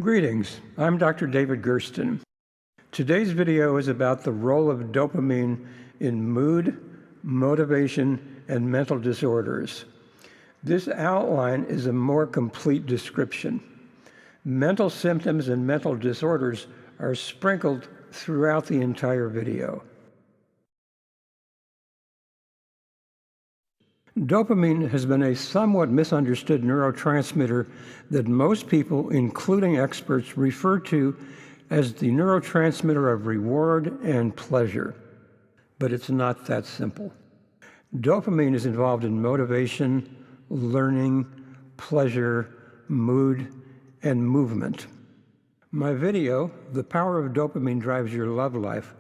Greetings, I'm Dr. David Gersten. Today's video is about the role of dopamine in mood, motivation, and mental disorders. This outline is a more complete description. Mental symptoms and mental disorders are sprinkled throughout the entire video. Dopamine has been a somewhat misunderstood neurotransmitter that most people, including experts, refer to as the neurotransmitter of reward and pleasure. But it's not that simple. Dopamine is involved in motivation, learning, pleasure, mood, and movement. My video, The Power of Dopamine Drives Your Love Life,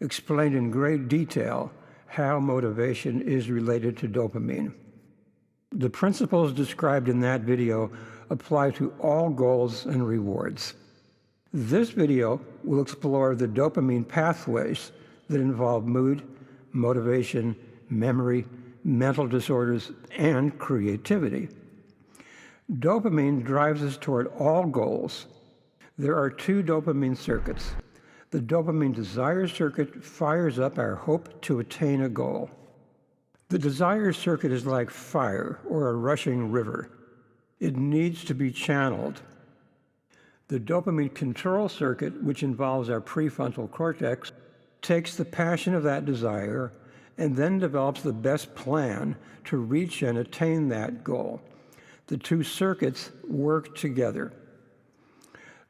explained in great detail how motivation is related to dopamine. The principles described in that video apply to all goals and rewards. This video will explore the dopamine pathways that involve mood, motivation, memory, mental disorders, and creativity. Dopamine drives us toward all goals. There are two dopamine circuits. The dopamine desire circuit fires up our hope to attain a goal. The desire circuit is like fire or a rushing river. It needs to be channeled. The dopamine control circuit, which involves our prefrontal cortex, takes the passion of that desire and then develops the best plan to reach and attain that goal. The two circuits work together.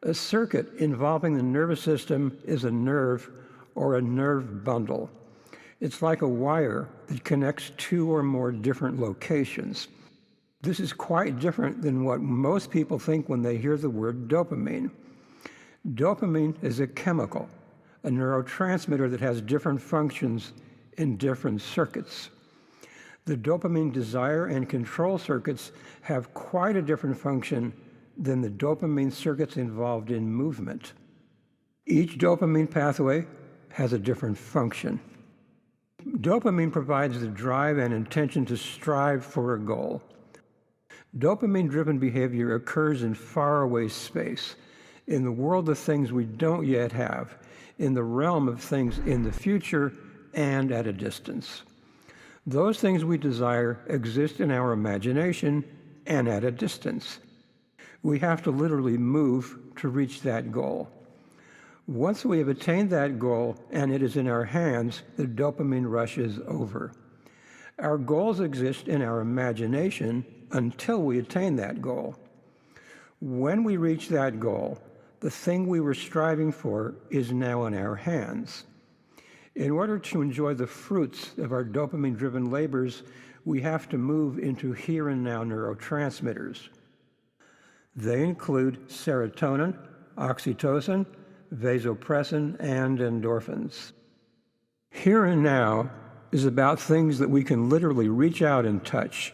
A circuit involving the nervous system is a nerve or a nerve bundle. It's like a wire that connects two or more different locations. This is quite different than what most people think when they hear the word dopamine. Dopamine is a chemical, a neurotransmitter that has different functions in different circuits. The dopamine desire and control circuits have quite a different function than the dopamine circuits involved in movement. Each dopamine pathway has a different function. Dopamine provides the drive and intention to strive for a goal. Dopamine-driven behavior occurs in faraway space, in the world of things we don't yet have, in the realm of things in the future, and at a distance. Those things we desire exist in our imagination and at a distance. We have to literally move to reach that goal. Once we have attained that goal and it is in our hands, the dopamine rush is over. Our goals exist in our imagination until we attain that goal. When we reach that goal, the thing we were striving for is now in our hands. In order to enjoy the fruits of our dopamine-driven labors, we have to move into here and now neurotransmitters. They include serotonin, oxytocin, vasopressin, and endorphins. Here and now is about things that we can literally reach out and touch,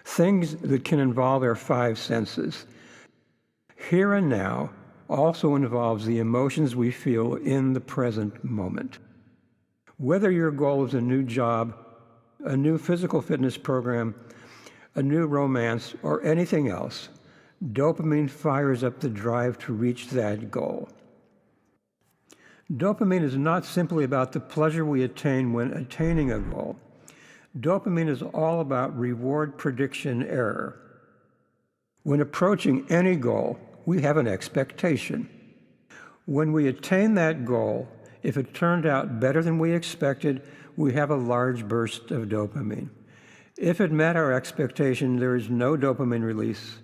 things that can involve our five senses. Here and now also involves the emotions we feel in the present moment. Whether your goal is a new job, a new physical fitness program, a new romance, or anything else, dopamine fires up the drive to reach that goal. Dopamine is not simply about the pleasure we attain when attaining a goal. Dopamine is all about reward prediction error. When approaching any goal, we have an expectation. When we attain that goal, if it turned out better than we expected, we have a large burst of dopamine. If it met our expectation, there is no dopamine release.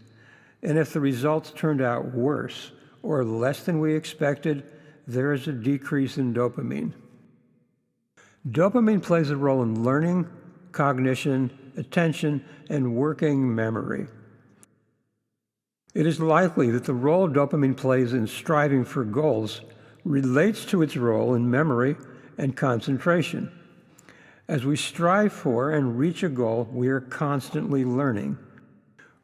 And if the results turned out worse or less than we expected, there is a decrease in dopamine. Dopamine plays a role in learning, cognition, attention, and working memory. It is likely that the role dopamine plays in striving for goals relates to its role in memory and concentration. As we strive for and reach a goal, we are constantly learning.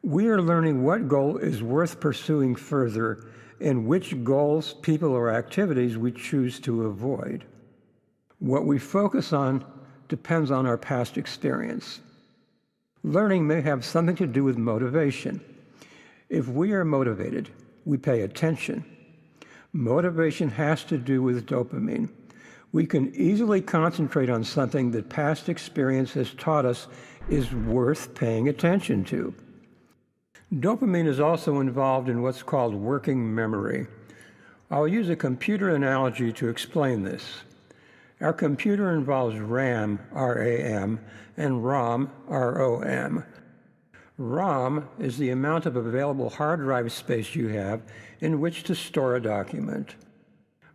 We are learning what goal is worth pursuing further and which goals, people, or activities we choose to avoid. What we focus on depends on our past experience. Learning may have something to do with motivation. If we are motivated, we pay attention. Motivation has to do with dopamine. We can easily concentrate on something that past experience has taught us is worth paying attention to. Dopamine is also involved in what's called working memory. I'll use a computer analogy to explain this. Our computer involves RAM, R-A-M, and ROM, R-O-M. ROM is the amount of available hard drive space you have in which to store a document.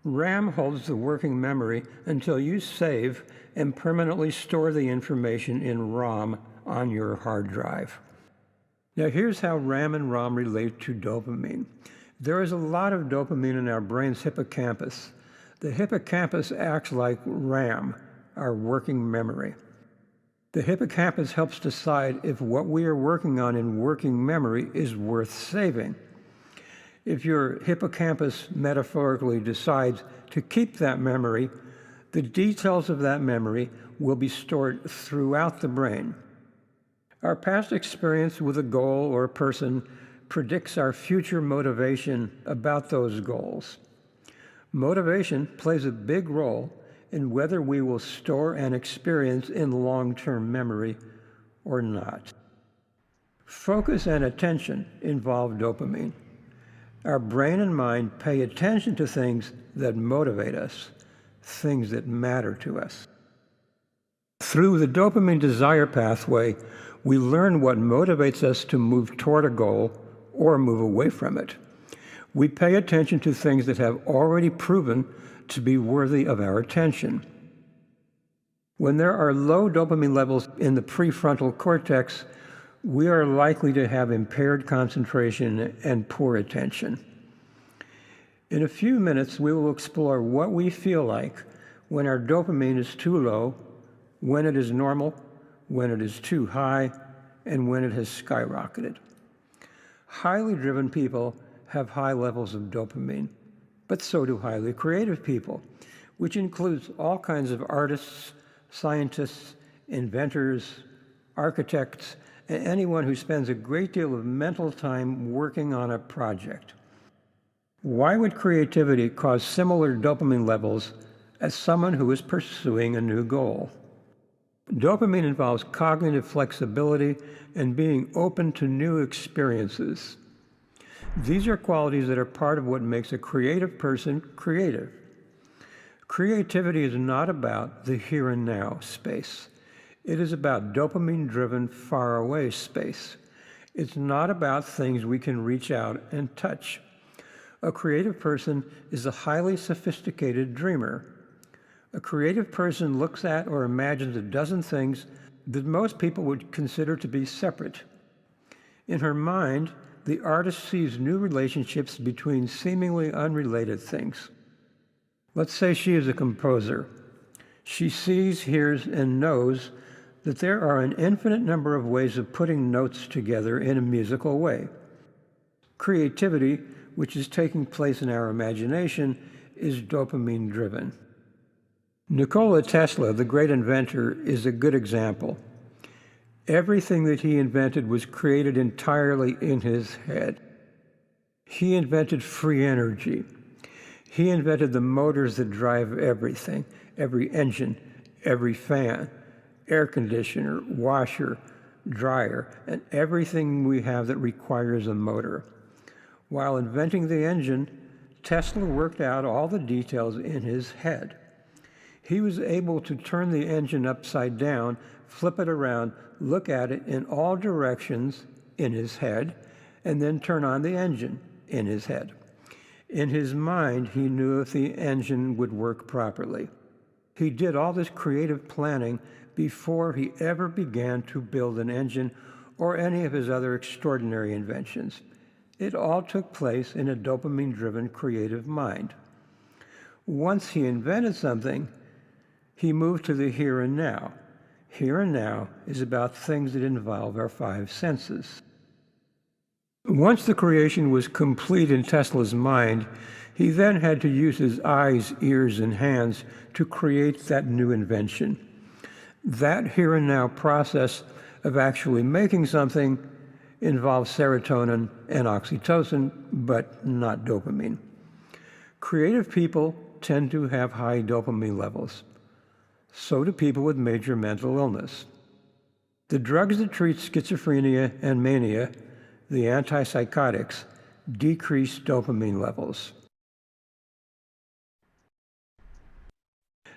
RAM holds the working memory until you save and permanently store the information in ROM on your hard drive. Now here's how RAM and ROM relate to dopamine. There is a lot of dopamine in our brain's hippocampus. The hippocampus acts like RAM, our working memory. The hippocampus helps decide if what we are working on in working memory is worth saving. If your hippocampus metaphorically decides to keep that memory, the details of that memory will be stored throughout the brain. Our past experience with a goal or a person predicts our future motivation about those goals. Motivation plays a big role in whether we will store an experience in long-term memory or not. Focus and attention involve dopamine. Our brain and mind pay attention to things that motivate us, things that matter to us. Through the dopamine desire pathway, we learn what motivates us to move toward a goal or move away from it. We pay attention to things that have already proven to be worthy of our attention. When there are low dopamine levels in the prefrontal cortex, we are likely to have impaired concentration and poor attention. In a few minutes, we will explore what we feel like when our dopamine is too low, when it is normal, when it is too high, and when it has skyrocketed. Highly driven people have high levels of dopamine, but so do highly creative people, which includes all kinds of artists, scientists, inventors, architects, and anyone who spends a great deal of mental time working on a project. Why would creativity cause similar dopamine levels as someone who is pursuing a new goal? Dopamine involves cognitive flexibility and being open to new experiences. These are qualities that are part of what makes a creative person creative. Creativity is not about the here and now space. It is about dopamine-driven, far-away space. It's not about things we can reach out and touch. A creative person is a highly sophisticated dreamer. A creative person looks at or imagines a dozen things that most people would consider to be separate. In her mind, the artist sees new relationships between seemingly unrelated things. Let's say she is a composer. She sees, hears, and knows that there are an infinite number of ways of putting notes together in a musical way. Creativity, which is taking place in our imagination, is dopamine-driven. Nikola Tesla, the great inventor, is a good example. Everything that he invented was created entirely in his head. He invented free energy. He invented the motors that drive everything, every engine, every fan, air conditioner, washer, dryer, and everything we have that requires a motor. While inventing the engine, Tesla worked out all the details in his head. He was able to turn the engine upside down, flip it around, look at it in all directions in his head, and then turn on the engine in his head. In his mind, he knew if the engine would work properly. He did all this creative planning before he ever began to build an engine or any of his other extraordinary inventions. It all took place in a dopamine-driven creative mind. Once he invented something, he moved to the here and now. Here and now is about things that involve our five senses. Once the creation was complete in Tesla's mind, he then had to use his eyes, ears, and hands to create that new invention. That here and now process of actually making something involve serotonin and oxytocin, but not dopamine. Creative people tend to have high dopamine levels. So do people with major mental illness. The drugs that treat schizophrenia and mania, the antipsychotics, decrease dopamine levels.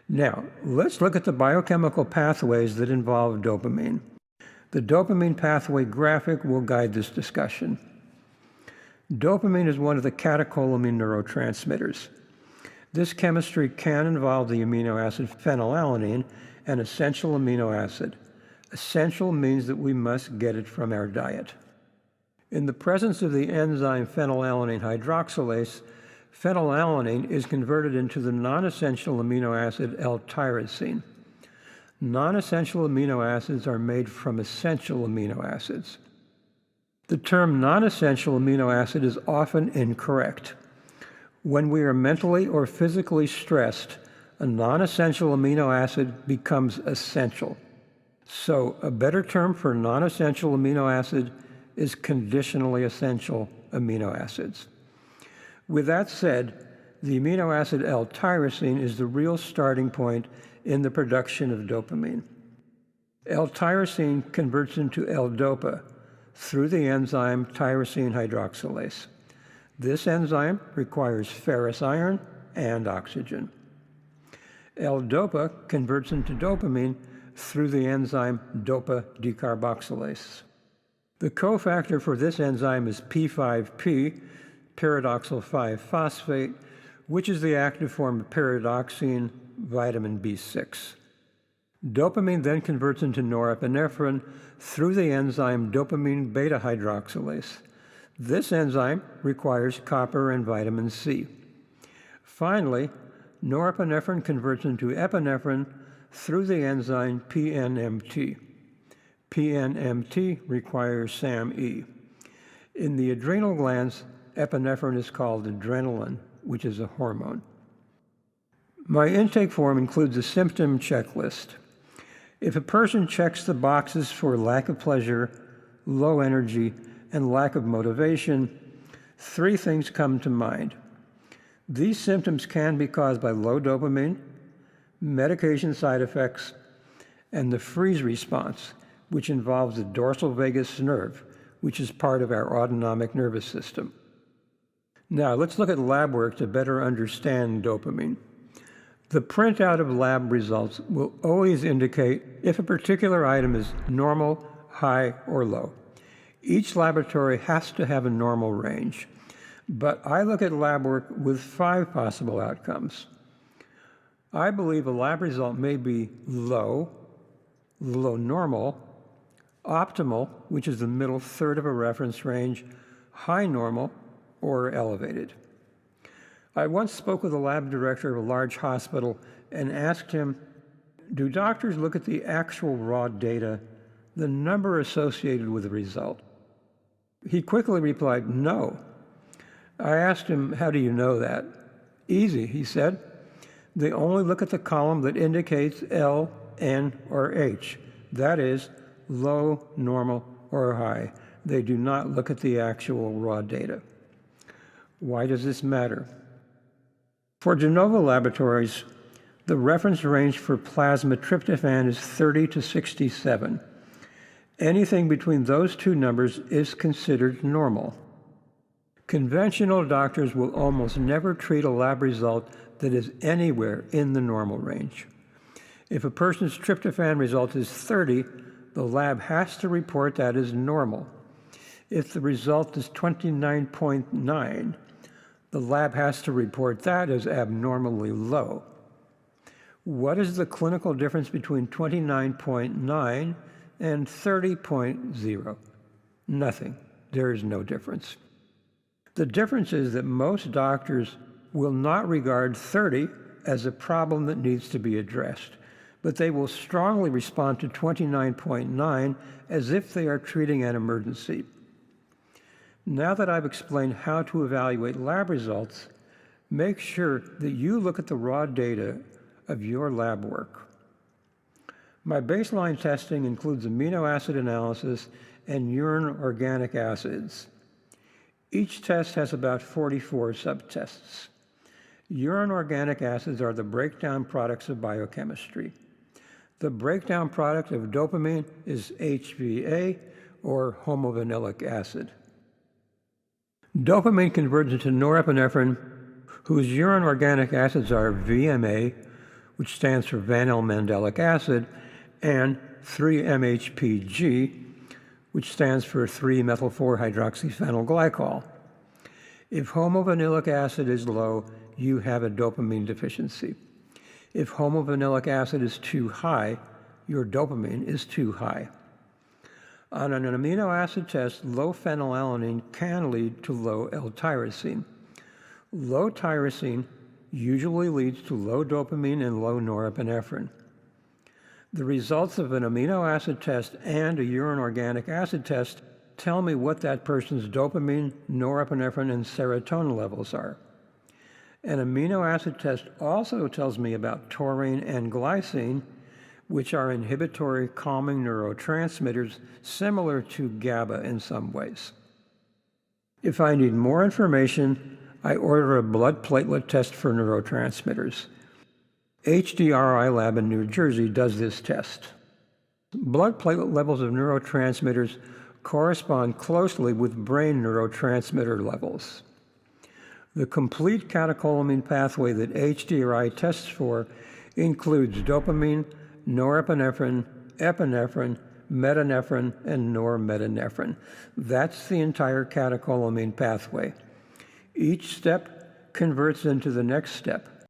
Now, let's look at the biochemical pathways that involve dopamine. The dopamine pathway graphic will guide this discussion. Dopamine is one of the catecholamine neurotransmitters. This chemistry can involve the amino acid phenylalanine, an essential amino acid. Essential means that we must get it from our diet. In the presence of the enzyme phenylalanine hydroxylase, phenylalanine is converted into the non-essential amino acid L-tyrosine. Non-essential amino acids are made from essential amino acids. The term non-essential amino acid is often incorrect. When we are mentally or physically stressed, a non-essential amino acid becomes essential. So a better term for non-essential amino acid is conditionally essential amino acids. With that said, the amino acid L-tyrosine is the real starting point in the production of dopamine. L-tyrosine converts into L-dopa through the enzyme tyrosine hydroxylase. This enzyme requires ferrous iron and oxygen. L-dopa converts into dopamine through the enzyme dopa decarboxylase. The cofactor for this enzyme is P5P, pyridoxal 5-phosphate, which is the active form of pyridoxine, vitamin B6. Dopamine then converts into norepinephrine through the enzyme dopamine beta hydroxylase. This enzyme requires copper and vitamin C. Finally, norepinephrine converts into epinephrine through the enzyme PNMT. PNMT requires SAMe. In the adrenal glands, epinephrine is called adrenaline, which is a hormone. My intake form includes a symptom checklist. If a person checks the boxes for lack of pleasure, low energy, and lack of motivation, 3 things come to mind. These symptoms can be caused by low dopamine, medication side effects, and the freeze response, which involves the dorsal vagus nerve, which is part of our autonomic nervous system. Now, let's look at lab work to better understand dopamine. The printout of lab results will always indicate if a particular item is normal, high, or low. Each laboratory has to have a normal range, but I look at lab work with 5 possible outcomes. I believe a lab result may be low, low normal, optimal, which is the middle third of a reference range, high normal, or elevated. I once spoke with a lab director of a large hospital and asked him, do doctors look at the actual raw data, the number associated with the result? He quickly replied, no. I asked him, how do you know that? Easy, he said. They only look at the column that indicates L, N, or H. That is, low, normal, or high. They do not look at the actual raw data. Why does this matter? For de novo laboratories, the reference range for plasma tryptophan is 30 to 67. Anything between those 2 numbers is considered normal. Conventional doctors will almost never treat a lab result that is anywhere in the normal range. If a person's tryptophan result is 30, the lab has to report that as normal. If the result is 29.9, the lab has to report that as abnormally low. What is the clinical difference between 29.9 and 30.0? Nothing. There is no difference. The difference is that most doctors will not regard 30 as a problem that needs to be addressed, but they will strongly respond to 29.9 as if they are treating an emergency. Now that I've explained how to evaluate lab results, make sure that you look at the raw data of your lab work. My baseline testing includes amino acid analysis and urine organic acids. Each test has about 44 subtests. Urine organic acids are the breakdown products of biochemistry. The breakdown product of dopamine is HVA, or homovanillic acid. Dopamine converts into norepinephrine, whose urine organic acids are VMA, which stands for vanillomandelic acid, and 3-MHPG, which stands for 3-methyl-4-hydroxyphenylglycol. If homovanillic acid is low, you have a dopamine deficiency. If homovanillic acid is too high, your dopamine is too high. On an amino acid test, low phenylalanine can lead to low L-tyrosine. Low tyrosine usually leads to low dopamine and low norepinephrine. The results of an amino acid test and a urine organic acid test tell me what that person's dopamine, norepinephrine, and serotonin levels are. An amino acid test also tells me about taurine and glycine, which are inhibitory calming neurotransmitters similar to GABA in some ways. If I need more information, I order a blood platelet test for neurotransmitters. HDRI lab in New Jersey does this test. Blood platelet levels of neurotransmitters correspond closely with brain neurotransmitter levels. The complete catecholamine pathway that HDRI tests for includes dopamine, norepinephrine, epinephrine, metanephrine, and normetanephrine. That's the entire catecholamine pathway. Each step converts into the next step.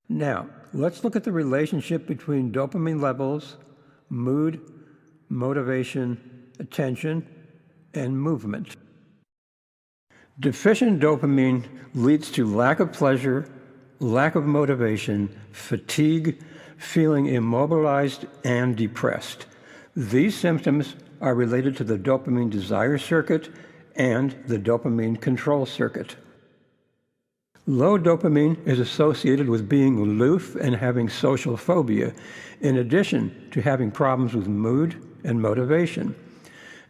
Now, let's look at the relationship between dopamine levels, mood, motivation, attention, and movement. Deficient dopamine leads to lack of pleasure, lack of motivation, fatigue, feeling immobilized and depressed. These symptoms are related to the dopamine desire circuit and the dopamine control circuit. Low dopamine is associated with being aloof and having social phobia, in addition to having problems with mood and motivation.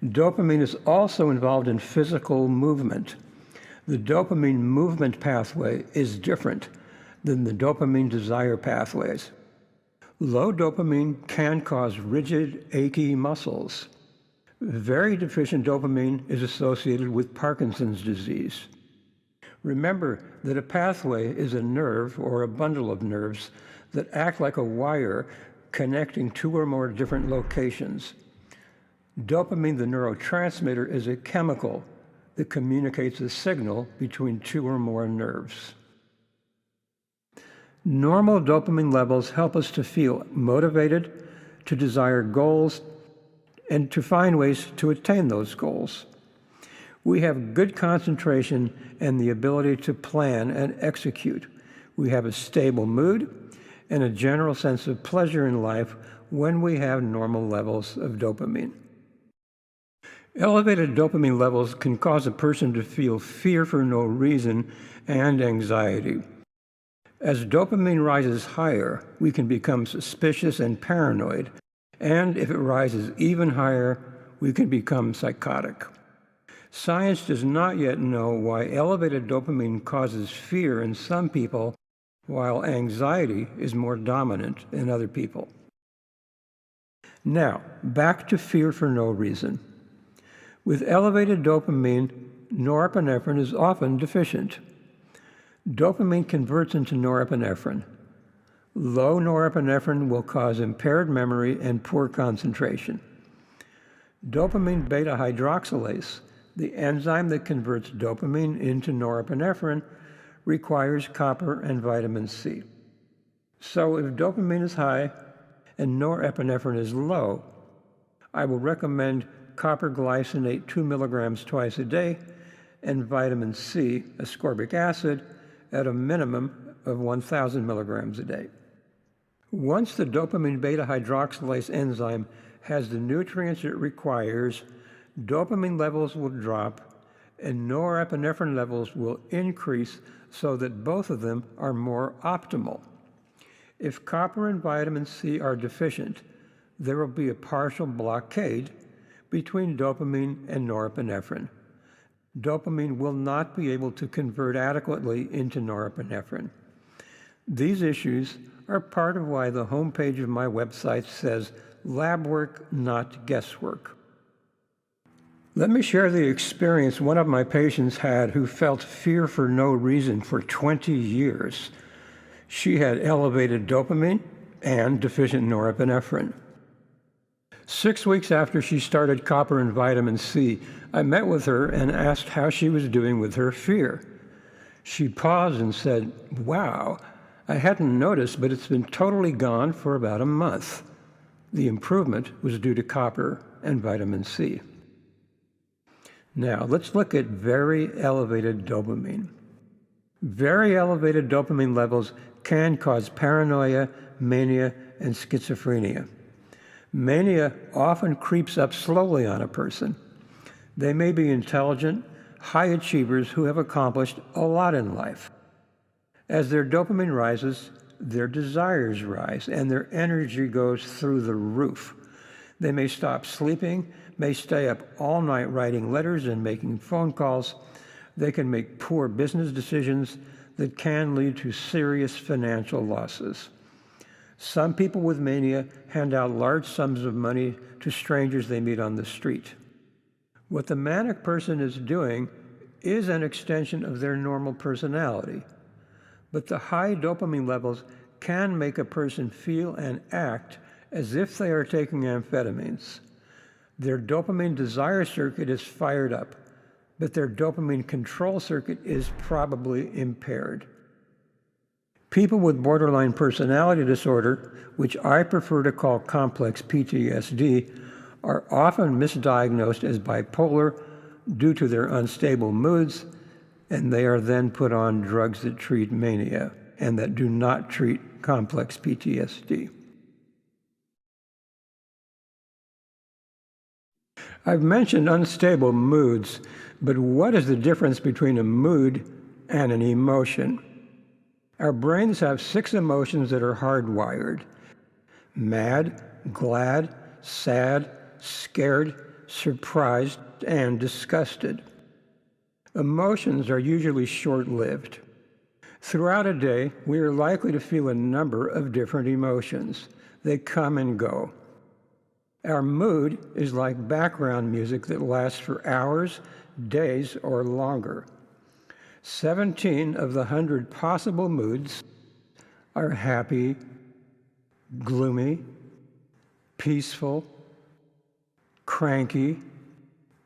Dopamine is also involved in physical movement. The dopamine movement pathway is different than the dopamine desire pathways. Low dopamine can cause rigid, achy muscles. Very deficient dopamine is associated with Parkinson's disease. Remember that a pathway is a nerve or a bundle of nerves that act like a wire connecting two or more different locations. Dopamine, the neurotransmitter, is a chemical that communicates a signal between two or more nerves. Normal dopamine levels help us to feel motivated, to desire goals, and to find ways to attain those goals. We have good concentration and the ability to plan and execute. We have a stable mood and a general sense of pleasure in life when we have normal levels of dopamine. Elevated dopamine levels can cause a person to feel fear for no reason and anxiety. As dopamine rises higher, we can become suspicious and paranoid, and if it rises even higher, we can become psychotic. Science does not yet know why elevated dopamine causes fear in some people, while anxiety is more dominant in other people. Now, back to fear for no reason. With elevated dopamine, norepinephrine is often deficient. Dopamine converts into norepinephrine. Low norepinephrine will cause impaired memory and poor concentration. Dopamine beta hydroxylase, the enzyme that converts dopamine into norepinephrine, requires copper and vitamin C. So if dopamine is high and norepinephrine is low, I will recommend copper glycinate 2 milligrams twice a day and vitamin C, ascorbic acid, at a minimum of 1,000 milligrams a day. Once the dopamine beta hydroxylase enzyme has the nutrients it requires, dopamine levels will drop and norepinephrine levels will increase so that both of them are more optimal. If copper and vitamin C are deficient, there will be a partial blockade, between dopamine and norepinephrine. Dopamine will not be able to convert adequately into norepinephrine. These issues are part of why the homepage of my website says lab work, not guesswork. Let me share the experience one of my patients had who felt fear for no reason for 20 years. She had elevated dopamine and deficient norepinephrine. 6 weeks after she started copper and vitamin C, I met with her and asked how she was doing with her fear. She paused and said, "Wow, I hadn't noticed, but it's been totally gone for about a month." The improvement was due to copper and vitamin C. Now, let's look at very elevated dopamine. Very elevated dopamine levels can cause paranoia, mania, and schizophrenia. Mania often creeps up slowly on a person. They may be intelligent, high achievers who have accomplished a lot in life. As their dopamine rises, their desires rise, and their energy goes through the roof. They may stop sleeping, may stay up all night writing letters and making phone calls. They can make poor business decisions that can lead to serious financial losses. Some people with mania hand out large sums of money to strangers they meet on the street. What the manic person is doing is an extension of their normal personality. But the high dopamine levels can make a person feel and act as if they are taking amphetamines. Their dopamine desire circuit is fired up, but their dopamine control circuit is probably impaired. People with borderline personality disorder, which I prefer to call complex PTSD, are often misdiagnosed as bipolar due to their unstable moods, and they are then put on drugs that treat mania and that do not treat complex PTSD. I've mentioned unstable moods, but what is the difference between a mood and an emotion? Our brains have 6 emotions that are hardwired: mad, glad, sad, scared, surprised, and disgusted. Emotions are usually short-lived. Throughout a day, we are likely to feel a number of different emotions. They come and go. Our mood is like background music that lasts for hours, days, or longer. 17 of the 100 possible moods are happy, gloomy, peaceful, cranky,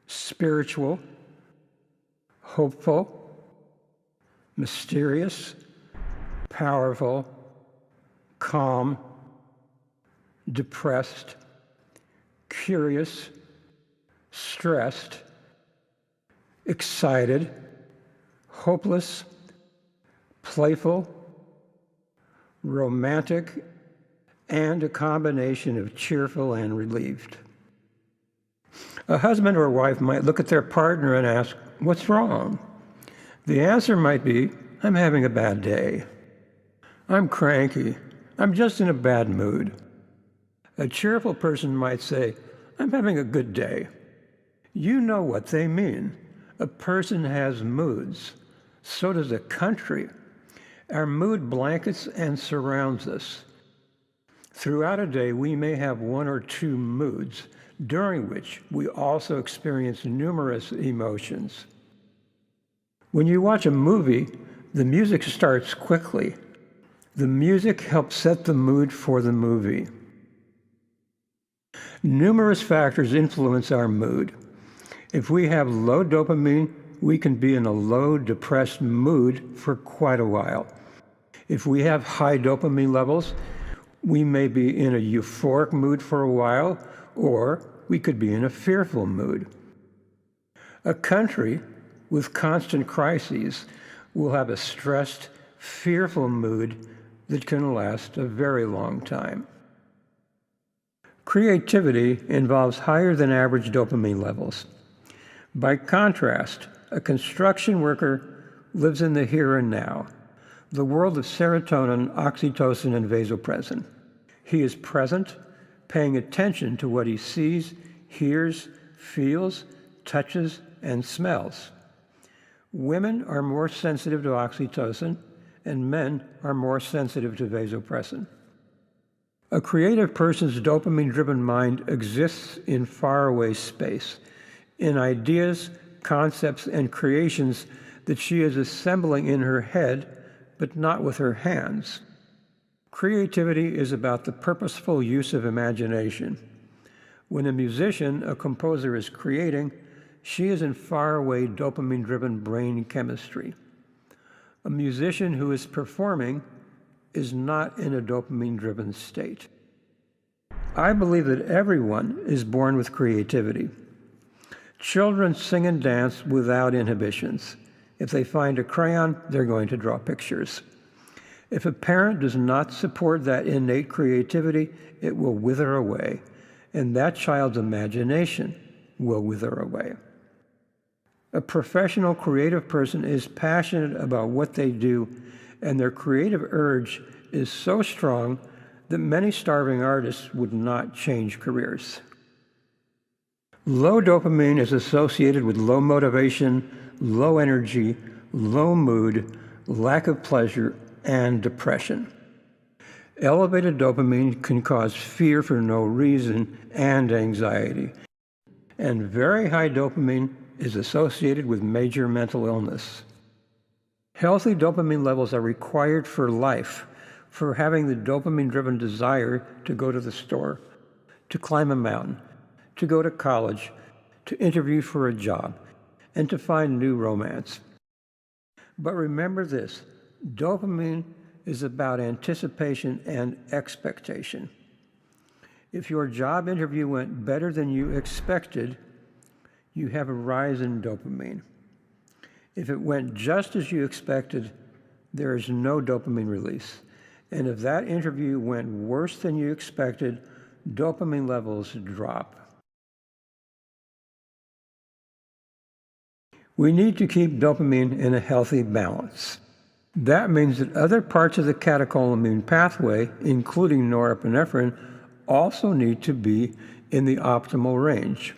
spiritual, hopeful, mysterious, powerful, calm, depressed, curious, stressed, excited, hopeless, playful, romantic, and a combination of cheerful and relieved. A husband or wife might look at their partner and ask, "What's wrong?" The answer might be, "I'm having a bad day. I'm cranky. I'm just in a bad mood." A cheerful person might say, "I'm having a good day." You know what they mean. A person has moods. So does a country. Our mood blankets and surrounds us. Throughout a day, we may have 1 or 2 moods, during which we also experience numerous emotions. When you watch a movie, the music starts quickly. The music helps set the mood for the movie. Numerous factors influence our mood. If we have low dopamine, we can be in a low, depressed mood for quite a while. If we have high dopamine levels, we may be in a euphoric mood for a while, or we could be in a fearful mood. A country with constant crises will have a stressed, fearful mood that can last a very long time. Creativity involves higher than average dopamine levels. By contrast, a construction worker lives in the here and now, the world of serotonin, oxytocin, and vasopressin. He is present, paying attention to what he sees, hears, feels, touches, and smells. Women are more sensitive to oxytocin, and men are more sensitive to vasopressin. A creative person's dopamine-driven mind exists in faraway space, in ideas, concepts, and creations that she is assembling in her head, but not with her hands. Creativity is about the purposeful use of imagination. When a musician, a composer, is creating, she is in faraway dopamine-driven brain chemistry. A musician who is performing is not in a dopamine-driven state. I believe that everyone is born with creativity. Children sing and dance without inhibitions. If they find a crayon, they're going to draw pictures. If a parent does not support that innate creativity, it will wither away, and that child's imagination will wither away. A professional creative person is passionate about what they do, and their creative urge is so strong that many starving artists would not change careers. Low dopamine is associated with low motivation, low energy, low mood, lack of pleasure, and depression. Elevated dopamine can cause fear for no reason and anxiety. And very high dopamine is associated with major mental illness. Healthy dopamine levels are required for life, for having the dopamine-driven desire to go to the store, to climb a mountain, to go to college, to interview for a job, and to find new romance. But remember this, dopamine is about anticipation and expectation. If your job interview went better than you expected, you have a rise in dopamine. If it went just as you expected, there is no dopamine release. And if that interview went worse than you expected, dopamine levels drop. We need to keep dopamine in a healthy balance. That means that other parts of the catecholamine pathway, including norepinephrine, also need to be in the optimal range.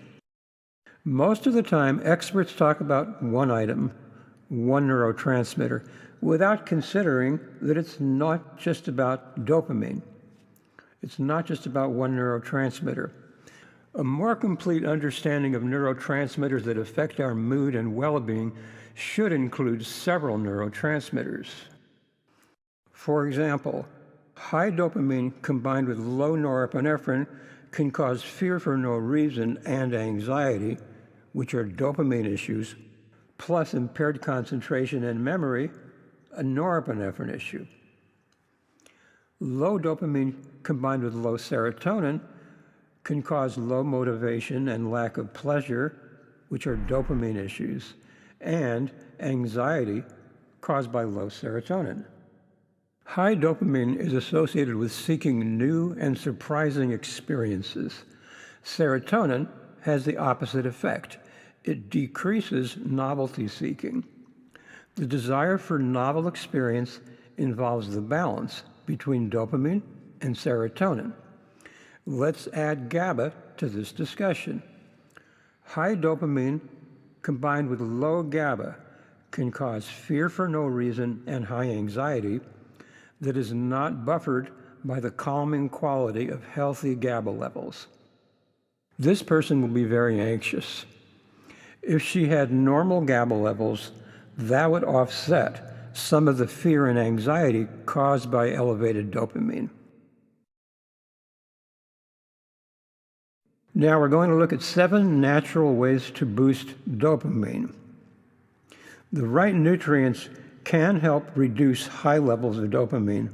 Most of the time, experts talk about one item, one neurotransmitter, without considering that it's not just about dopamine. It's not just about one neurotransmitter. A more complete understanding of neurotransmitters that affect our mood and well-being should include several neurotransmitters. For example, high dopamine combined with low norepinephrine can cause fear for no reason and anxiety, which are dopamine issues, plus impaired concentration and memory, a norepinephrine issue. Low dopamine combined with low serotonin can cause low motivation and lack of pleasure, which are dopamine issues, and anxiety caused by low serotonin. High dopamine is associated with seeking new and surprising experiences. Serotonin has the opposite effect. It decreases novelty seeking. The desire for novel experience involves the balance between dopamine and serotonin. Let's add GABA to this discussion. High dopamine combined with low GABA can cause fear for no reason and high anxiety that is not buffered by the calming quality of healthy GABA levels. This person will be very anxious. If she had normal GABA levels, that would offset some of the fear and anxiety caused by elevated dopamine. Now we're going to look at 7 natural ways to boost dopamine. The right nutrients can help reduce high levels of dopamine,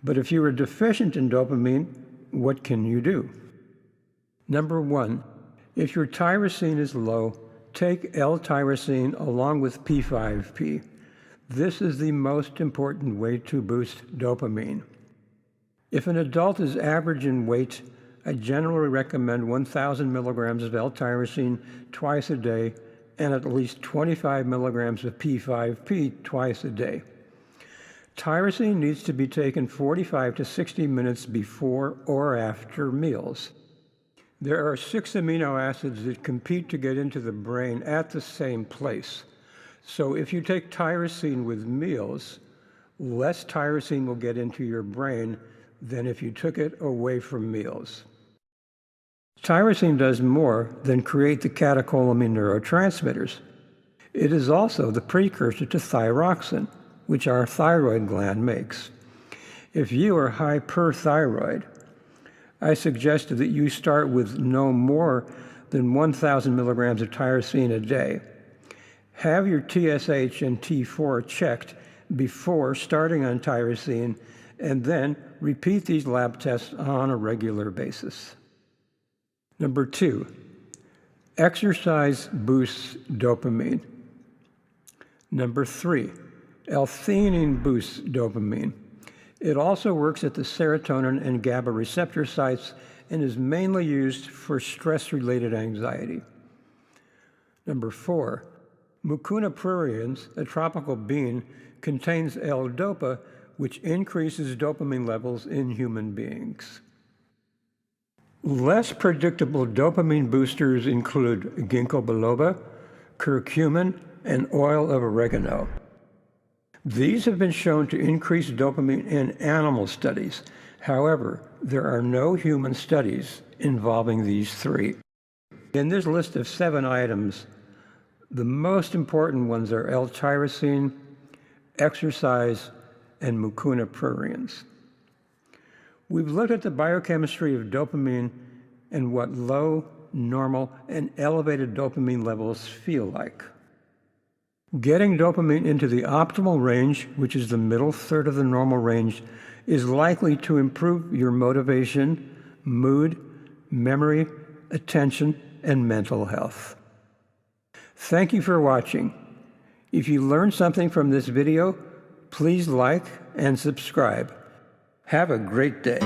but if you are deficient in dopamine, what can you do? Number 1, if your tyrosine is low, take L-tyrosine along with P5P. This is the most important way to boost dopamine. If an adult is average in weight, I generally recommend 1,000 milligrams of L-tyrosine twice a day and at least 25 milligrams of P5P twice a day. Tyrosine needs to be taken 45 to 60 minutes before or after meals. There are 6 amino acids that compete to get into the brain at the same place. So if you take tyrosine with meals, less tyrosine will get into your brain than if you took it away from meals. Tyrosine does more than create the catecholamine neurotransmitters. It is also the precursor to thyroxine, which our thyroid gland makes. If you are hyperthyroid, I suggested that you start with no more than 1,000 milligrams of tyrosine a day. Have your TSH and T4 checked before starting on tyrosine, and then repeat these lab tests on a regular basis. Number 2, exercise boosts dopamine. Number 3, L-theanine boosts dopamine. It also works at the serotonin and GABA receptor sites and is mainly used for stress-related anxiety. Number 4, mucuna pruriens, a tropical bean, contains L-dopa, which increases dopamine levels in human beings. Less predictable dopamine boosters include ginkgo biloba, curcumin, and oil of oregano. These have been shown to increase dopamine in animal studies. However, there are no human studies involving these 3. In this list of 7 items, the most important ones are L-tyrosine, exercise, and mucuna pruriens. We've looked at the biochemistry of dopamine and what low, normal, and elevated dopamine levels feel like. Getting dopamine into the optimal range, which is the middle third of the normal range, is likely to improve your motivation, mood, memory, attention, and mental health. Thank you for watching. If you learned something from this video, please like and subscribe. Have a great day.